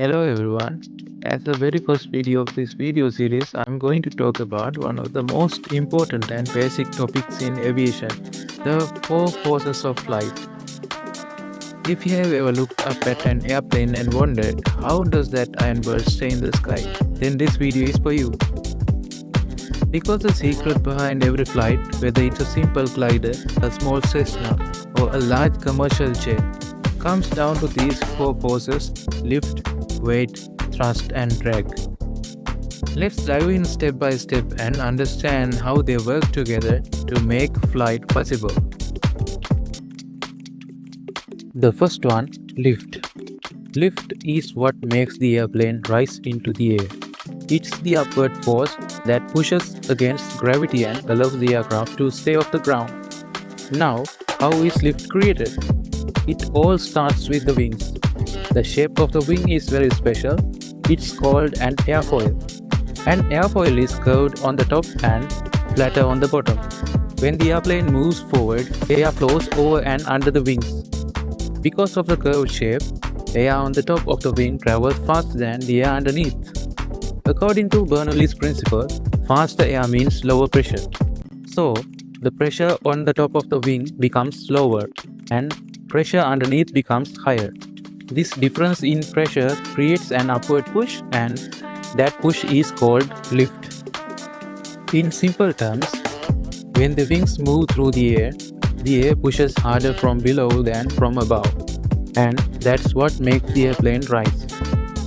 Hello everyone. As the very first video of this video series, I'm going to talk about one of the most important and basic topics in aviation, the four forces of flight. If you have ever looked up at an airplane and wondered, how does that iron bird stay in the sky? Then this video is for you. Because the secret behind every flight, whether it's a simple glider, a small Cessna, or a large commercial jet, comes down to these four forces: lift, weight, thrust, and drag. Let's dive in step by step and understand how they work together to make flight possible. The first one, lift. Lift is what makes the airplane rise into the air. It's the upward force that pushes against gravity and allows the aircraft to stay off the ground. Now, how is lift created? It all starts with the wings. The shape of the wing is very special. It's called an airfoil. An airfoil is curved on the top and flatter on the bottom. When the airplane moves forward, air flows over and under the wings. Because of the curved shape, air on the top of the wing travels faster than the air underneath. According to Bernoulli's principle, faster air means lower pressure. So, the pressure on the top of the wing becomes lower and pressure underneath becomes higher. This difference in pressure creates an upward push, and that push is called lift. In simple terms, when the wings move through the air pushes harder from below than from above, and that's what makes the airplane rise.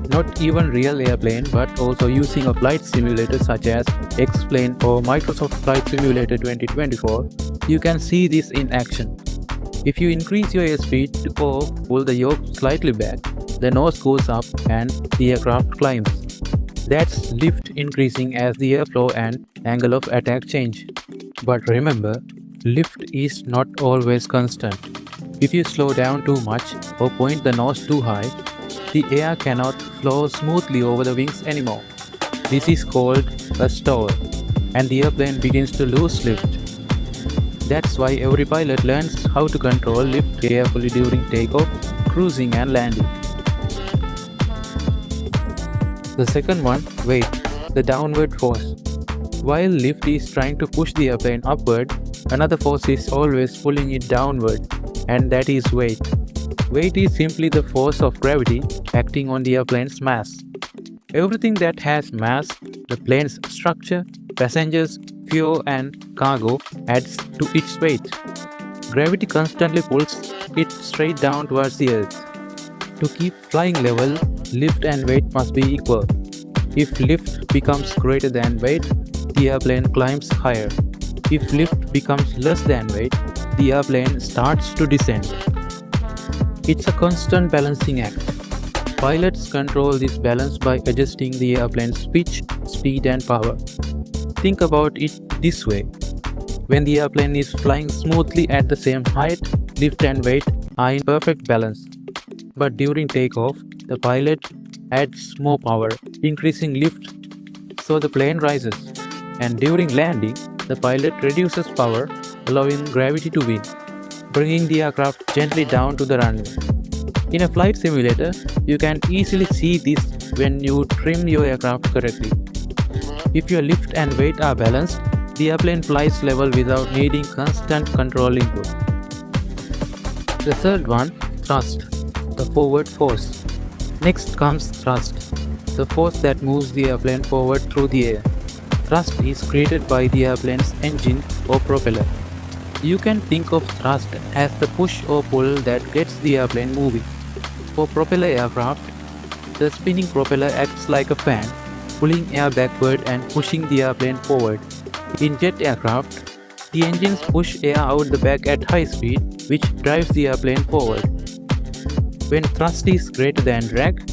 Not even real airplane, but also using a flight simulator such as X-Plane or Microsoft Flight Simulator 2024, you can see this in action. If you increase your airspeed or pull the yoke slightly back, the nose goes up and the aircraft climbs. That's lift increasing as the airflow and angle of attack change. But remember, lift is not always constant. If you slow down too much or point the nose too high, the air cannot flow smoothly over the wings anymore. This is called a stall, and the airplane begins to lose lift. That's why every pilot learns how to control lift carefully during takeoff, cruising, and landing. The second one, weight, the downward force. While lift is trying to push the airplane upward, another force is always pulling it downward, and that is weight. Weight is simply the force of gravity acting on the airplane's mass. Everything that has mass, the plane's structure, passengers, fuel, and cargo, adds to its weight. Gravity constantly pulls it straight down towards the earth. To keep flying level, lift and weight must be equal. If lift becomes greater than weight, the airplane climbs higher. If lift becomes less than weight, the airplane starts to descend. It's a constant balancing act. Pilots control this balance by adjusting the airplane's pitch, speed, and power. Think about it this way. When the airplane is flying smoothly at the same height, lift and weight are in perfect balance. But during takeoff, the pilot adds more power, increasing lift, so the plane rises. And during landing, the pilot reduces power, allowing gravity to win, bringing the aircraft gently down to the runway. In a flight simulator, you can easily see this when you trim your aircraft correctly. If your lift and weight are balanced, the airplane flies level without needing constant control input. The third one, thrust, the forward force. Next comes thrust, the force that moves the airplane forward through the air. Thrust is created by the airplane's engine or propeller. You can think of thrust as the push or pull that gets the airplane moving. For propeller aircraft, the spinning propeller acts like a fan, pulling air backward and pushing the airplane forward. In jet aircraft, the engines push air out the back at high speed, which drives the airplane forward. When thrust is greater than drag,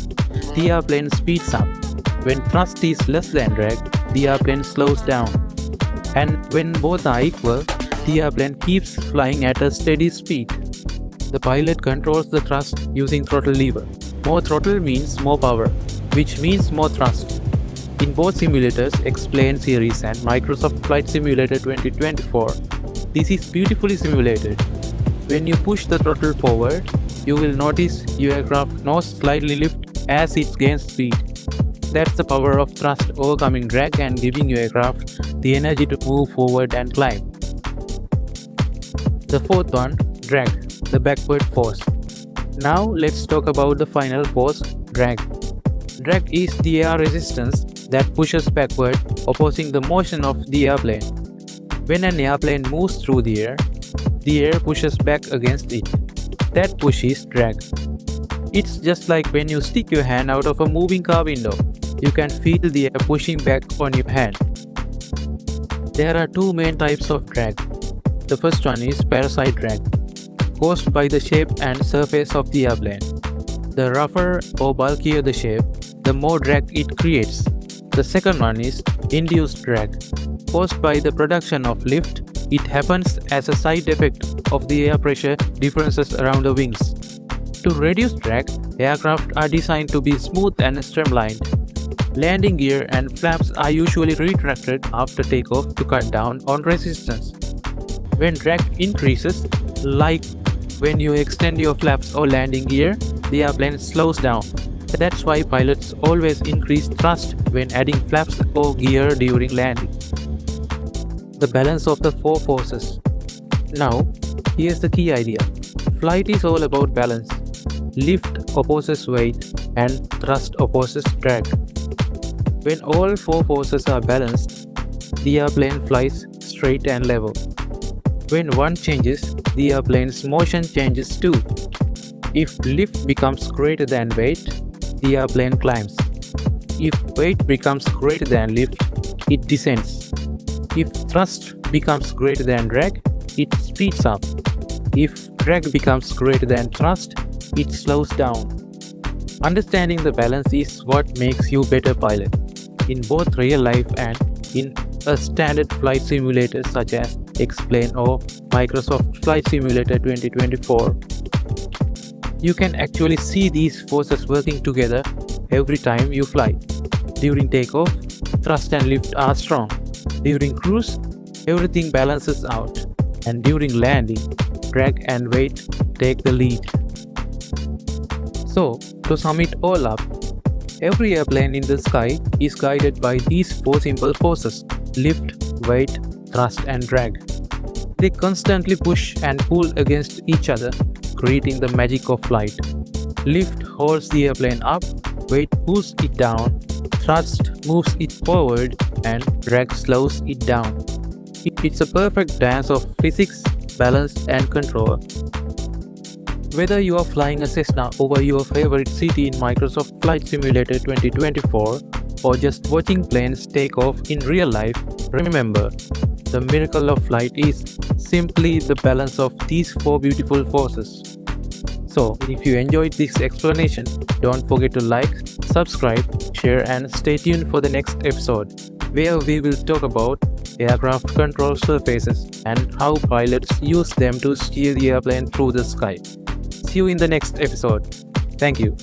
the airplane speeds up. When thrust is less than drag, the airplane slows down. And when both are equal, the airplane keeps flying at a steady speed. The pilot controls the thrust using throttle lever. More throttle means more power, which means more thrust. In both simulators, X-Plane series and Microsoft Flight Simulator 2024, this is beautifully simulated. When you push the throttle forward, you will notice your aircraft nose slightly lift as it gains speed. That's the power of thrust overcoming drag and giving your aircraft the energy to move forward and climb. The fourth one, drag, the backward force. Now let's talk about the final force, drag. Drag is the air resistance that pushes backward, opposing the motion of the airplane. When an airplane moves through the air pushes back against it. That push is drag. It's just like when you stick your hand out of a moving car window. You can feel the air pushing back on your hand. There are two main types of drag. The first one is parasite drag, caused by the shape and surface of the airplane. The rougher or bulkier the shape, the more drag it creates. The second one is induced drag, caused by the production of lift. It happens as a side effect of the air pressure differences around the wings. To reduce drag, aircraft are designed to be smooth and streamlined. Landing gear and flaps are usually retracted after takeoff to cut down on resistance. When drag increases, like when you extend your flaps or landing gear, the airplane slows down. That's why pilots always increase thrust when adding flaps or gear during landing. The balance of the four forces. Now, here's the key idea. Flight is all about balance. Lift opposes weight and thrust opposes drag. When all four forces are balanced, the airplane flies straight and level. When one changes, the airplane's motion changes too. If lift becomes greater than weight, the airplane climbs. If weight becomes greater than lift, it descends. If thrust becomes greater than drag, it speeds up. If drag becomes greater than thrust, it slows down. Understanding the balance is what makes you a better pilot, in both real life and in a standard flight simulator such as X-Plane or Microsoft Flight Simulator 2024. You can actually see these forces working together every time you fly. During takeoff, thrust and lift are strong. During cruise, everything balances out. And during landing, drag and weight take the lead. So, to sum it all up, every airplane in the sky is guided by these four simple forces: lift, weight, thrust and drag. They constantly push and pull against each other, creating the magic of flight. Lift holds the airplane up, weight pulls it down, thrust moves it forward, and drag slows it down. It's a perfect dance of physics, balance, and control. Whether you are flying a Cessna over your favorite city in Microsoft Flight Simulator 2024 or just watching planes take off in real life, remember, the miracle of flight is simply the balance of these four beautiful forces. So, if you enjoyed this explanation, don't forget to like, subscribe, share and stay tuned for the next episode, where we will talk about aircraft control surfaces and how pilots use them to steer the airplane through the sky. See you in the next episode. Thank you.